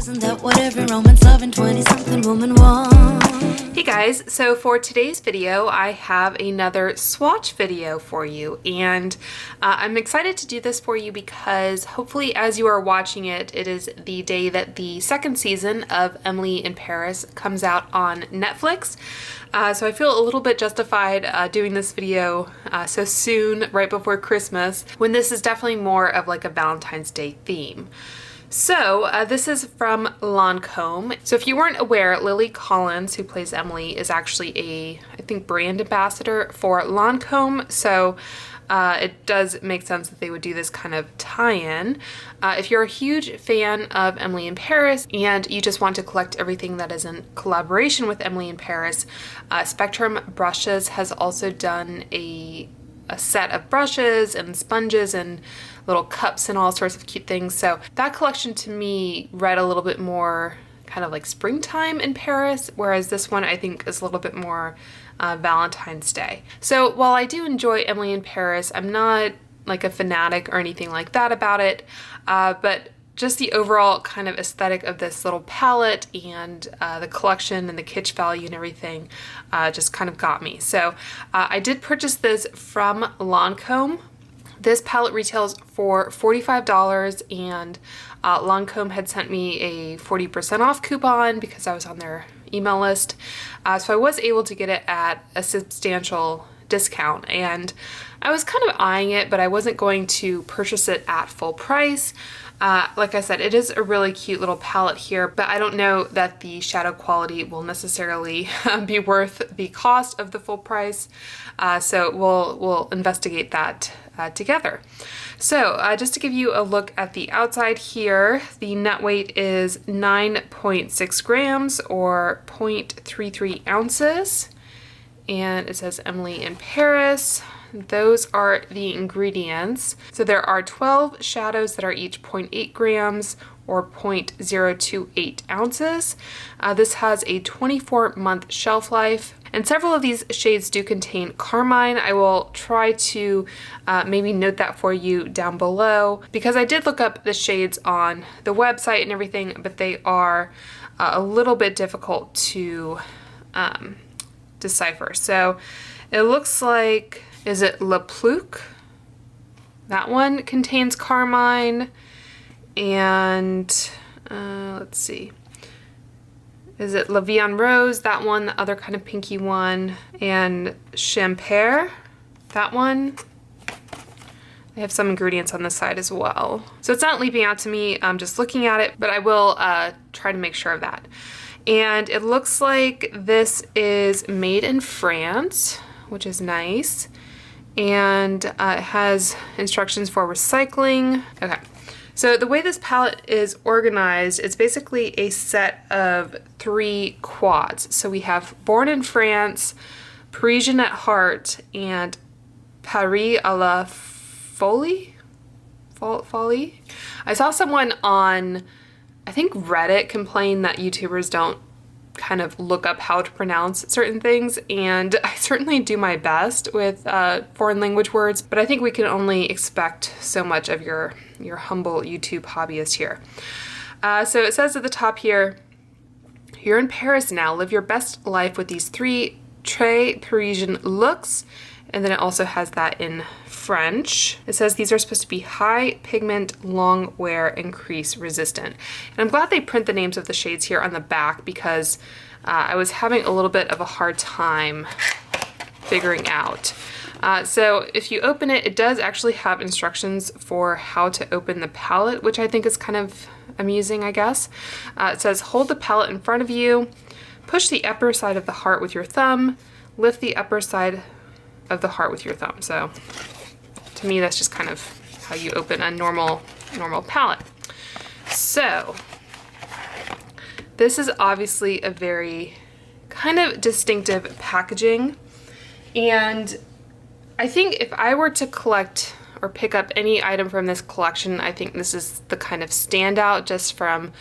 Isn't that what every romance loving 20-something woman wants? Hey guys, so for today's video I have another swatch video for you, and I'm excited to do this for you because hopefully as you are watching it, it is the day that the second season of Emily in Paris comes out on Netflix. So I feel a little bit justified doing this video so soon, right before Christmas, when this is definitely more of like a Valentine's Day theme. So this is from Lancôme. So if you weren't aware, Lily Collins, who plays Emily, is actually I think, brand ambassador for Lancôme. So it does make sense that they would do this kind of tie-in. If you're a huge fan of Emily in Paris and you just want to collect everything that is in collaboration with Emily in Paris, Spectrum Brushes has also done a set of brushes and sponges and little cups and all sorts of cute things. So that collection to me read a little bit more kind of like springtime in Paris, whereas this one I think is a little bit more Valentine's Day. So while I do enjoy Emily in Paris, I'm not like a fanatic or anything like that about it, but just the overall kind of aesthetic of this little palette and the collection and the kitsch value and everything just kind of got me. So I did purchase this from Lancôme. This palette retails for $45, and Lancôme had sent me a 40% off coupon because I was on their email list. So I was able to get it at a substantial discount, and I was kind of eyeing it, but I wasn't going to purchase it at full price. Like I said, it is a really cute little palette here, but I don't know that the shadow quality will necessarily be worth the cost of the full price. So we'll investigate that together. So just to give you a look at the outside here, the net weight is 9.6 grams or 0.33 ounces. And it says Emily in Paris. Those are the ingredients. So there are 12 shadows that are each 0.8 grams or 0.028 ounces. This has a 24-month shelf life, and several of these shades do contain carmine. I will try to maybe note that for you down below, because I did look up the shades on the website and everything, but they are a little bit difficult to decipher. So it looks like, is it Le Pluc? That one contains carmine, and let's see, is it La Vie en Rose? That one, the other kind of pinky one, and Champère, that one. They have some ingredients on this side as well. So it's not leaping out to me, I'm just looking at it, but I will try to make sure of that. And it looks like this is made in France, which is nice. And it has instructions for recycling. Okay, so the way this palette is organized, it's basically a set of 3 quads. So we have Born in France, Parisian at Heart, and Paris à la Folie? Folie? I saw someone on, I think, Reddit complain that YouTubers don't kind of look up how to pronounce certain things, and I certainly do my best with foreign language words, but I think we can only expect so much of your humble YouTube hobbyist here. So it says at the top here, you're in Paris now, live your best life with these 3 très Parisian looks, and then it also has that in French. It says these are supposed to be high pigment, long wear, and crease resistant. And I'm glad they print the names of the shades here on the back, because I was having a little bit of a hard time figuring out. So if you open it, it does actually have instructions for how to open the palette, which I think is kind of amusing, I guess. It says hold the palette in front of you, push the upper side of the heart with your thumb, lift the upper side of the heart with your thumb. So to me, that's just kind of how you open a normal palette. So this is obviously a very kind of distinctive packaging, and I think if I were to collect or pick up any item from this collection, I think this is the kind of standout just from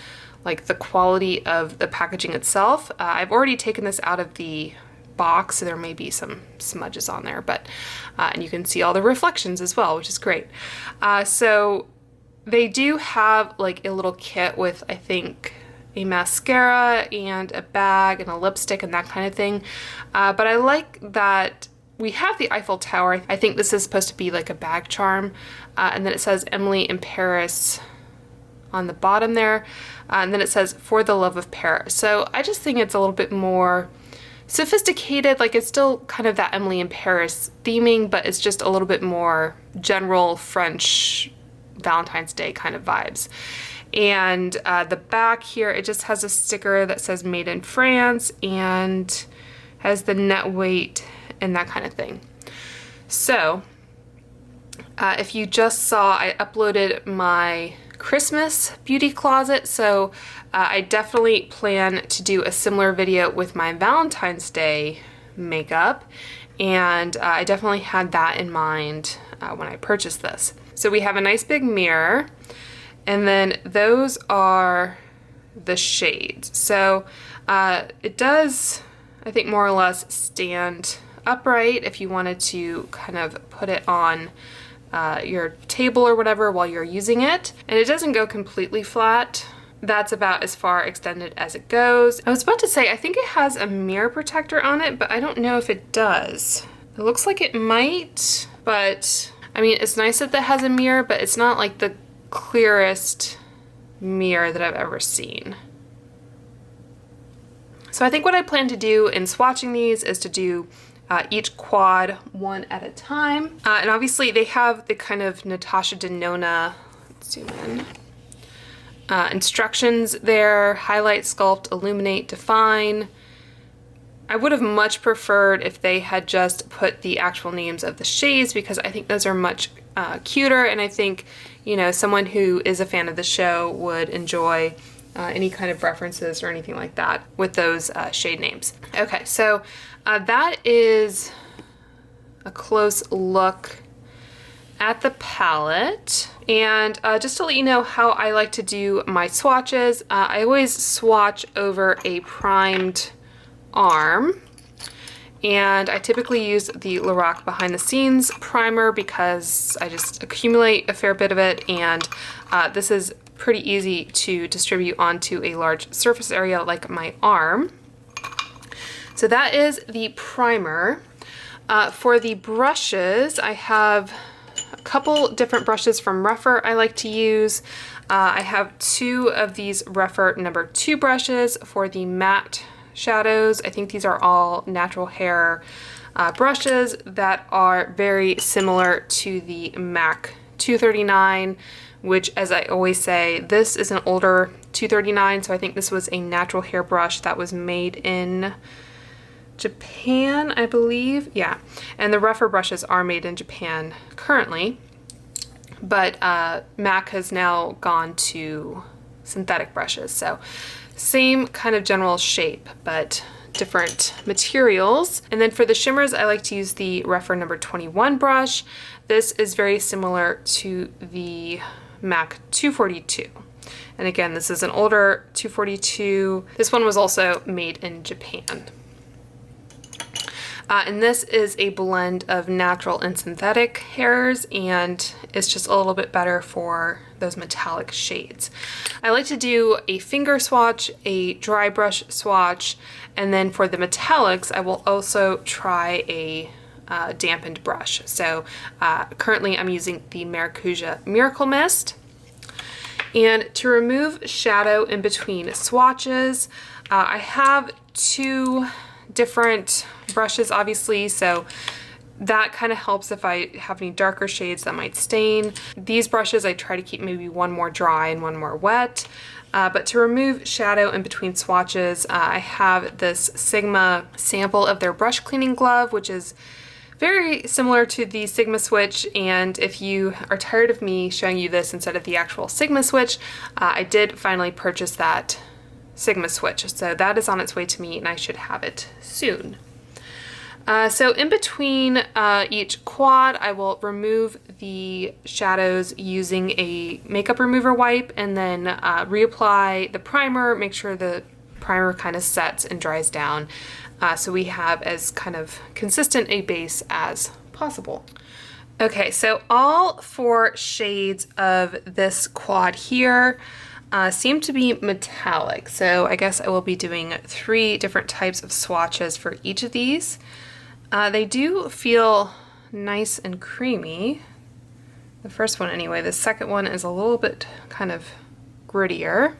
like the quality of the packaging itself. I've already taken this out of the box, so there may be some smudges on there, but and you can see all the reflections as well, which is great. So they do have like a little kit with, I think, a mascara and a bag and a lipstick and that kind of thing. But I like that we have the Eiffel Tower. I think this is supposed to be like a bag charm. And then it says Emily in Paris on the bottom there. And then it says for the love of Paris. So I just think it's a little bit more sophisticated. Like it's still kind of that Emily in Paris theming, but it's just a little bit more general French Valentine's Day kind of vibes. And the back here, it just has a sticker that says made in France and has the net weight and that kind of thing. So if you just saw, I uploaded my Christmas beauty closet, so I definitely plan to do a similar video with my Valentine's Day makeup, and I definitely had that in mind when I purchased this. So we have a nice big mirror, and then those are the shades. So it does, I think, more or less stand upright if you wanted to kind of put it on your table or whatever while you're using it. And it doesn't go completely flat. That's about as far extended as it goes. I was about to say, I think it has a mirror protector on it, but I don't know if it does. It looks like it might, but I mean, it's nice that has a mirror, but it's not like the clearest mirror that I've ever seen. So I think what I plan to do in swatching these is to do each quad one at a time. And obviously they have the kind of Natasha Denona, let's zoom in, instructions there: highlight, sculpt, illuminate, define. I would have much preferred if they had just put the actual names of the shades, because I think those are much cuter, and I think, you know, someone who is a fan of the show would enjoy any kind of references or anything like that with those shade names. Okay, so that is a close look at the palette. And just to let you know how I like to do my swatches, I always swatch over a primed arm. And I typically use the Lorac Behind the Scenes primer because I just accumulate a fair bit of it, and this is pretty easy to distribute onto a large surface area like my arm. So that is the primer. For the brushes, I have a couple different brushes from Rephr I like to use. I have two of these Rephr number 2 brushes for the matte shadows. I think these are all natural hair brushes that are very similar to the MAC 239, which, as I always say, this is an older 239, so I think this was a natural hair brush that was made in Japan, I believe. Yeah, and the Rephr brushes are made in Japan currently, but MAC has now gone to synthetic brushes, so same kind of general shape, but different materials. And then for the shimmers, I like to use the Rephr number 21 brush. This is very similar to the MAC 242. And again, this is an older 242. This one was also made in Japan. And this is a blend of natural and synthetic hairs, and it's just a little bit better for those metallic shades. I like to do a finger swatch, a dry brush swatch, and then for the metallics, I will also try a dampened brush. So currently I'm using the Maracuja Miracle Mist. And to remove shadow in between swatches, I have 2 different brushes, obviously, so that kind of helps if I have any darker shades that might stain. These brushes, I try to keep maybe one more dry and one more wet. But to remove shadow in between swatches, I have this Sigma sample of their brush cleaning glove, which is very similar to the Sigma switch. And if you are tired of me showing you this instead of the actual Sigma switch, I did finally purchase that Sigma switch. So that is on its way to me, and I should have it soon. So in between each quad, I will remove the shadows using a makeup remover wipe, and then reapply the primer, make sure the primer kind of sets and dries down, so we have as kind of consistent a base as possible. Okay, so all 4 shades of this quad here, seem to be metallic. So I guess I will be doing 3 different types of swatches for each of these. They do feel nice and creamy. The first one anyway. The second one is a little bit kind of grittier.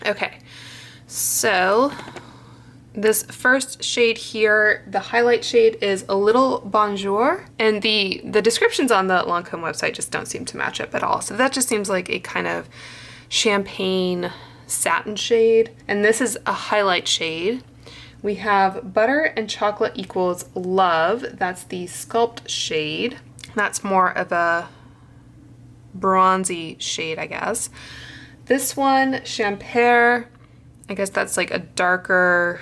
Okay, so this first shade here, the highlight shade, is a little Bonjour, and the descriptions on the Lancôme website just don't seem to match up at all. So that just seems like a kind of champagne satin shade, and this is a highlight shade. We have Butter and Chocolate Equals Love. That's the Sculpt shade. That's more of a bronzy shade, I guess. This one, Champagne, I guess that's like a darker,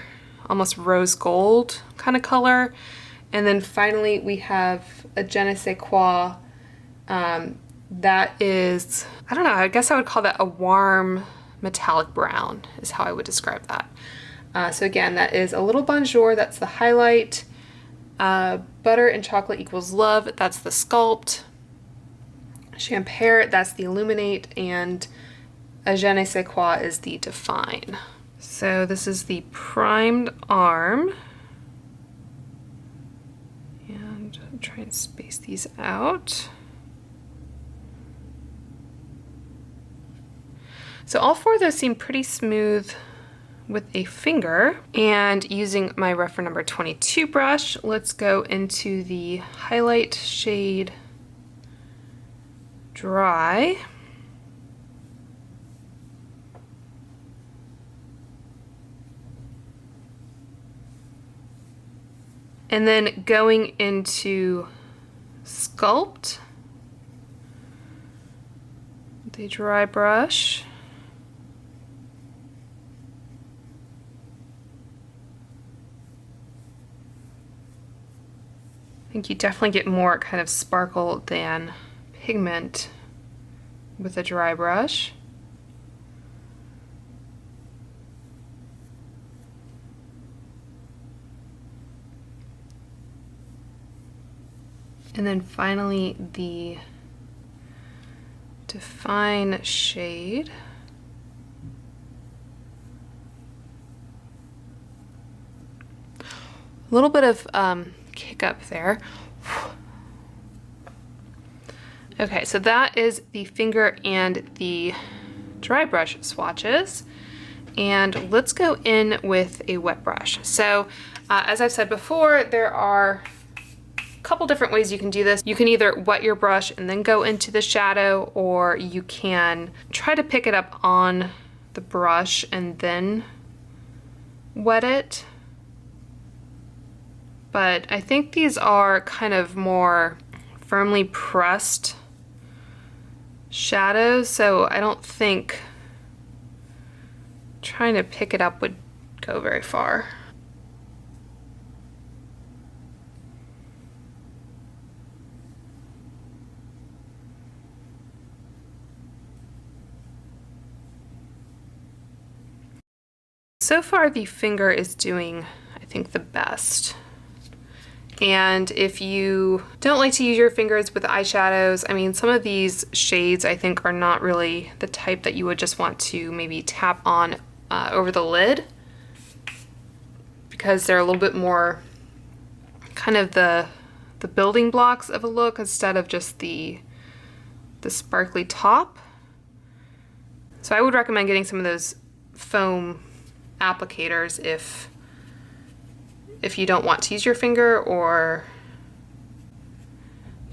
almost rose gold kind of color. And then finally we have a Je ne sais quoi. That is, I don't know, I guess I would call that a warm metallic brown is how I would describe that. So again, that is a little Bonjour, that's the highlight. Butter and Chocolate Equals Love, that's the Sculpt. Champagne, that's the Illuminate, and a Je ne sais quoi is the Define. So this is the primed arm. And I'll try and space these out. So all 4 of those seem pretty smooth with a finger. And using my reference number 22 brush, let's go into the highlight shade Dry. And then going into Sculpt, the dry brush. I think you definitely get more kind of sparkle than pigment with a dry brush. And then finally the Define shade. A little bit of kick up there. Okay, so that is the finger and the dry brush swatches. And let's go in with a wet brush. So as I've said before, there are couple different ways you can do this. You can either wet your brush and then go into the shadow, or you can try to pick it up on the brush and then wet it. But I think these are kind of more firmly pressed shadows, so I don't think trying to pick it up would go very far. So far the finger is doing, I think, the best. And if you don't like to use your fingers with eyeshadows, I mean, some of these shades I think are not really the type that you would just want to maybe tap on over the lid, because they're a little bit more kind of the building blocks of a look instead of just the sparkly top. So I would recommend getting some of those foam applicators if you don't want to use your finger, or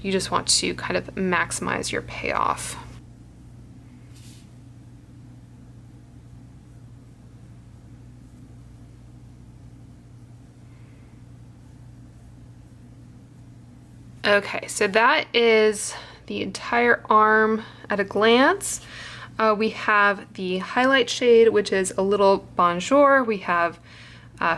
you just want to kind of maximize your payoff. Okay, so that is the entire arm at a glance. We have the highlight shade, which is a little Bonjour. We have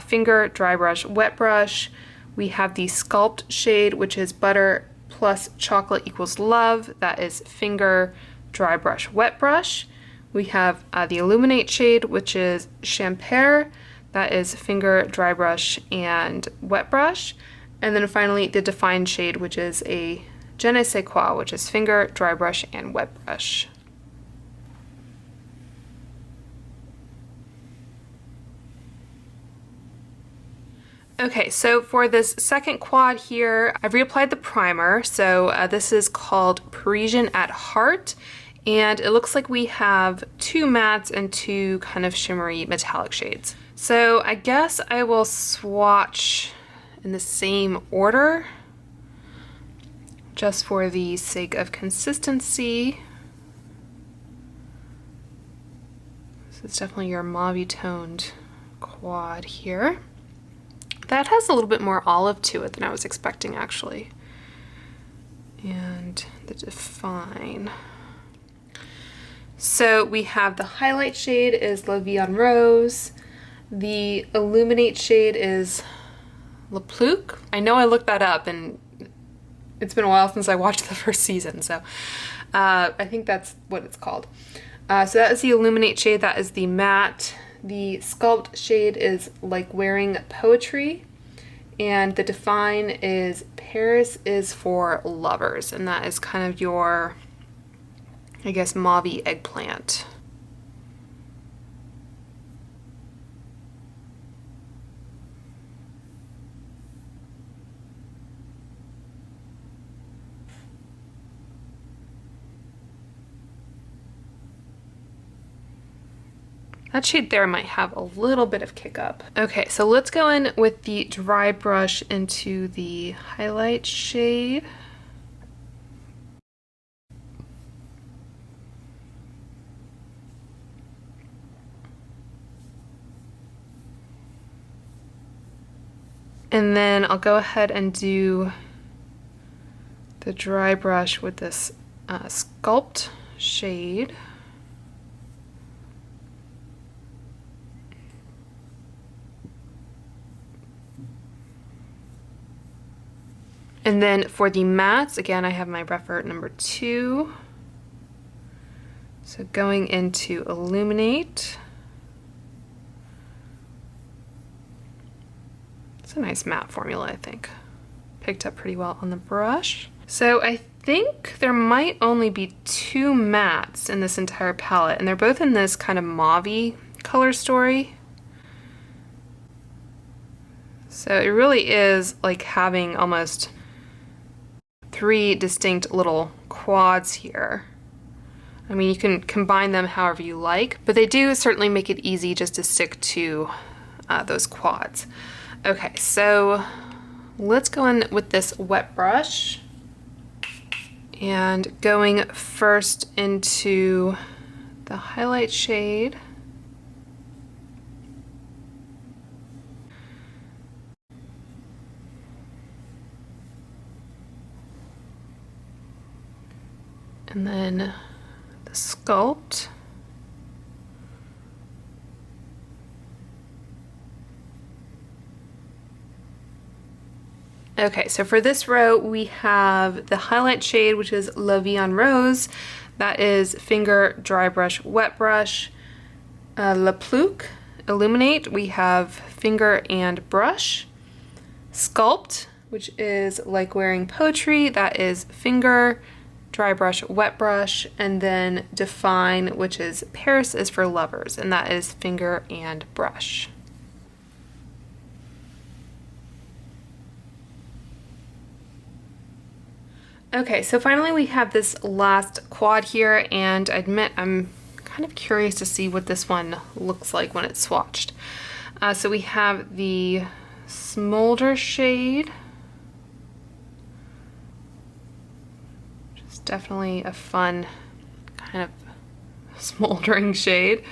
finger, dry brush, wet brush. We have the Sculpt shade, which is Butter plus Chocolate Equals Love. That is finger, dry brush, wet brush. We have the Illuminate shade, which is Champagne. That is finger, dry brush, and wet brush. And then finally the Define shade, which is a Je ne sais quoi, which is finger, dry brush, and wet brush. Okay, so for this second quad here, I've reapplied the primer. So this is called Parisian at Heart, and it looks like we have 2 mattes and 2 kind of shimmery metallic shades. So I guess I will swatch in the same order, just for the sake of consistency. This is definitely your mauve toned quad here. That has a little bit more olive to it than I was expecting, actually. And the Define. So we have the highlight shade is La Vie en Rose. The illuminate shade is Le Pluc. I know I looked that up and it's been a while since I watched the first season, so I think that's what it's called. So that is the illuminate shade, that is the matte. The sculpt shade is Like Wearing Poetry, and the Define is Paris is for Lovers, and that is kind of your, I guess, mauve eggplant. That shade there might have a little bit of kick up. Okay, so let's go in with the dry brush into the highlight shade. And then I'll go ahead and do the dry brush with this sculpt shade. And then for the mattes, again, I have my Refer number 2. So going into Illuminate. It's a nice matte formula, I think. Picked up pretty well on the brush. So I think there might only be 2 mattes in this entire palette, and they're both in this kind of mauve color story. So it really is like having almost 3 distinct little quads here. I mean, you can combine them however you like, but they do certainly make it easy just to stick to those quads. Okay, so let's go in with this wet brush and going first into the highlight shade. And then the sculpt. Okay, so for this row, we have the highlight shade, which is La Vie en Rose. That is finger, dry brush, wet brush. Le Pluc, illuminate, we have finger and brush. Sculpt, which is Like Wearing Poetry. That is finger, dry brush, wet brush, and then Define, which is Paris is for Lovers, and that is finger and brush. Okay, so finally we have this last quad here, and I admit I'm kind of curious to see what this one looks like when it's swatched. So we have the Smolder shade. Definitely a fun kind of smoldering shade.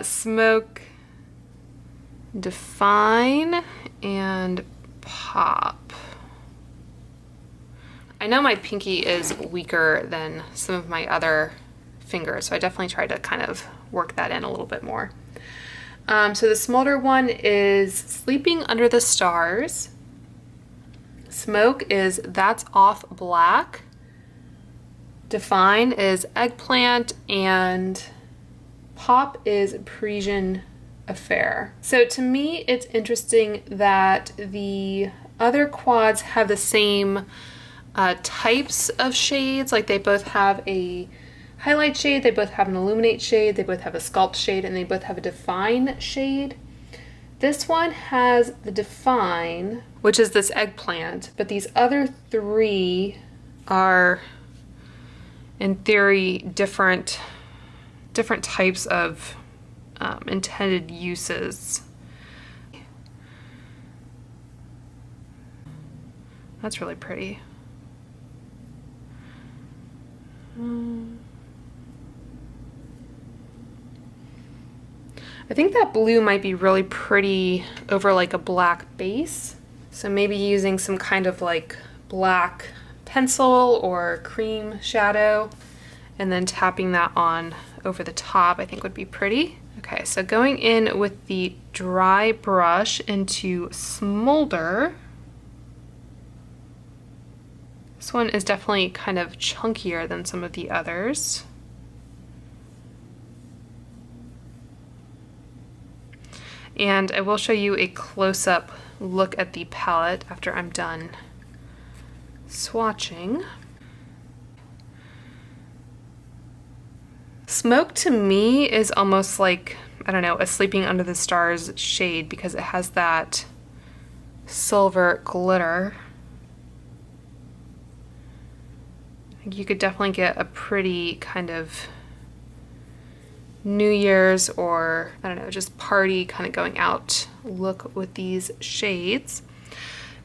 Smoke, Define, and Pop. I know my pinky is weaker than some of my other fingers, so I definitely tried to kind of work that in a little bit more. So the Smolder one is Sleeping Under the Stars. Smoke is That's Off Black. Define is Eggplant, and Pop is Parisian Affair. So to me, it's interesting that the other quads have the same types of shades. Like they both have a highlight shade, they both have an illuminate shade, they both have a sculpt shade, and they both have a define shade. This one has the define, which is this eggplant, but these other three are, in theory, different types of intended uses. That's really pretty. I think that blue might be really pretty over like a black base. So maybe using some kind of like black pencil or cream shadow and then tapping that on over the top I think would be pretty. Okay, so going in with the dry brush into Smolder. This one is definitely kind of chunkier than some of the others. And I will show you a close-up look at the palette after I'm done swatching. Smoke to me is almost like, I don't know, a Sleeping Under the Stars shade because it has that silver glitter. I think you could definitely get a pretty kind of New Year's or, I don't know, just party kind of going out look with these shades.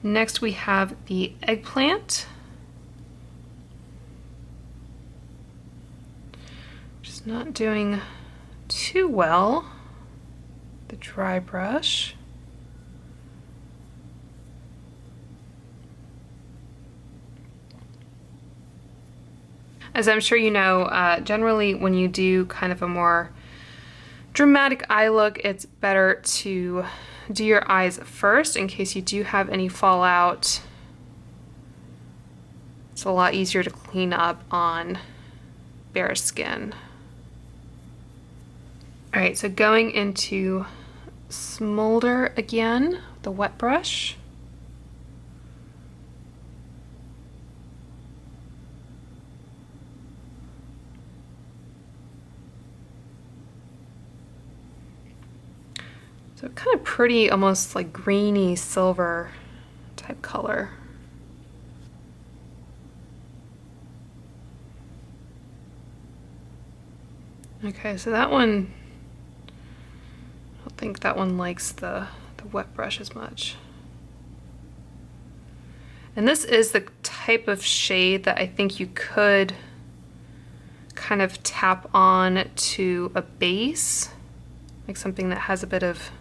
Next we have the eggplant. Just not doing too well. The dry brush. As I'm sure you know, generally when you do kind of a more dramatic eye look, it's better to do your eyes first in case you do have any fallout. It's a lot easier to clean up on bare skin. All right, so going into Smolder again, the wet brush. So kind of pretty, almost like greeny silver type color. Okay, so that one, I don't think that one likes the wet brush as much. And this is the type of shade that I think you could kind of tap on to a base, like something that has a bit of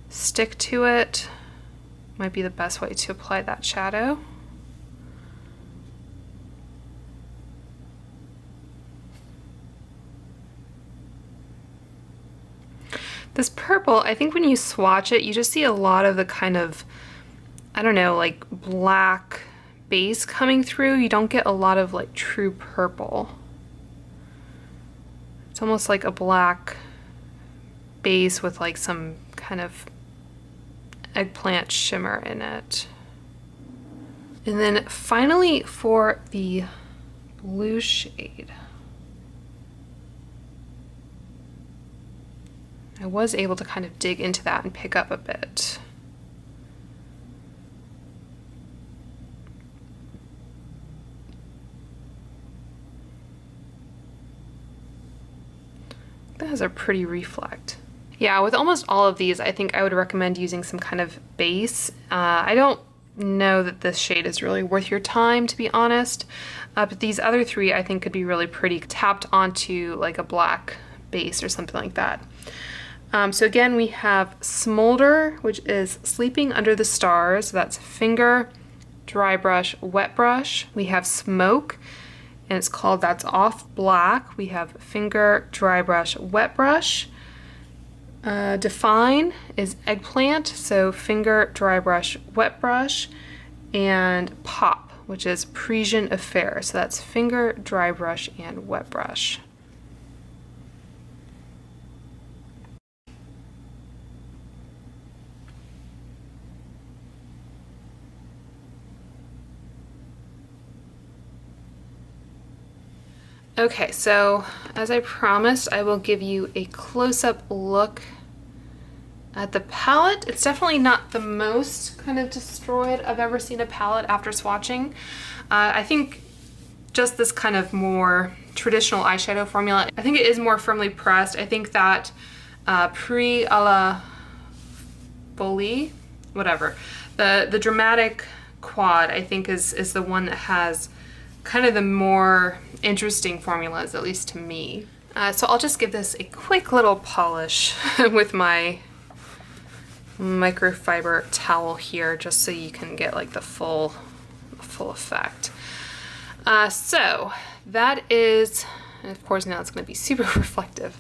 stick to it. Might be the best way to apply that shadow. This purple, I think when you swatch it, you just see a lot of the kind of, I don't know, like black base coming through. You don't get a lot of like true purple. It's almost like a black base with like some kind of eggplant shimmer in it. And then finally for the blue shade, I was able to kind of dig into that and pick up a bit. That has a pretty reflect. Yeah, with almost all of these, I think I would recommend using some kind of base. I don't know that this shade is really worth your time, to be honest, but these other three I think could be really pretty tapped onto like a black base or something like that. So again, we have Smolder, which is Sleeping Under the Stars. So that's finger, dry brush, wet brush. We have Smoke, and it's called That's Off Black. We have finger, dry brush, wet brush. Define is eggplant, so finger, dry brush, wet brush, and Pop, which is Parisian Affair, so that's finger, dry brush, and wet brush. Okay, so as I promised, I will give you a close-up look at the palette. It's definitely not the most kind of destroyed I've ever seen a palette after swatching. I think just this kind of more traditional eyeshadow formula, I think it is more firmly pressed. I think that Prix à la Folie, whatever, the dramatic quad, I think is the one that has kind of the more interesting formulas, at least to me. So I'll just give this a quick little polish with my microfiber towel here, just so you can get like the full effect. So that is, and of course now it's going to be super reflective.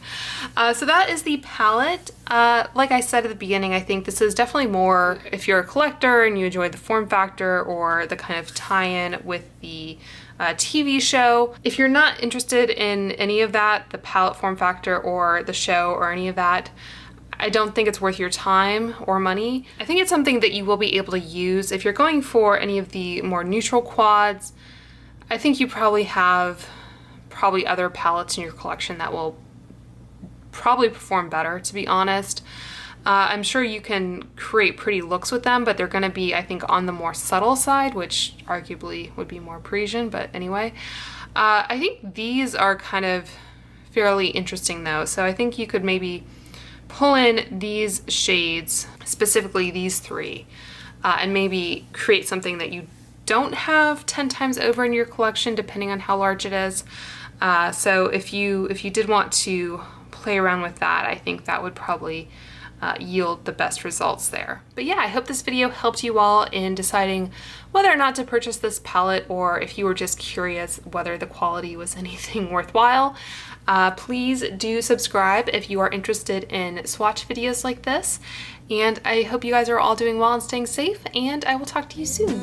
So that is the palette. Like I said at the beginning, I think this is definitely more if you're a collector and you enjoy the form factor or the kind of tie-in with the TV show. If you're not interested in any of that, the palette, form factor, or the show or any of that, I don't think it's worth your time or money. I think it's something that you will be able to use. If you're going for any of the more neutral quads, I think you probably have other palettes in your collection that will probably perform better, to be honest. I'm sure you can create pretty looks with them, but they're gonna be, I think, on the more subtle side, which arguably would be more Parisian, but anyway. I think these are kind of fairly interesting though, so I think you could maybe pull in these shades, specifically these three, and maybe create something that you don't have 10 times over in your collection, depending on how large it is. So if you did want to play around with that, I think that would probably yield the best results there. But yeah, I hope this video helped you all in deciding whether or not to purchase this palette, or if you were just curious whether the quality was anything worthwhile. Please do subscribe if you are interested in swatch videos like this. And I hope you guys are all doing well and staying safe, and I will talk to you soon.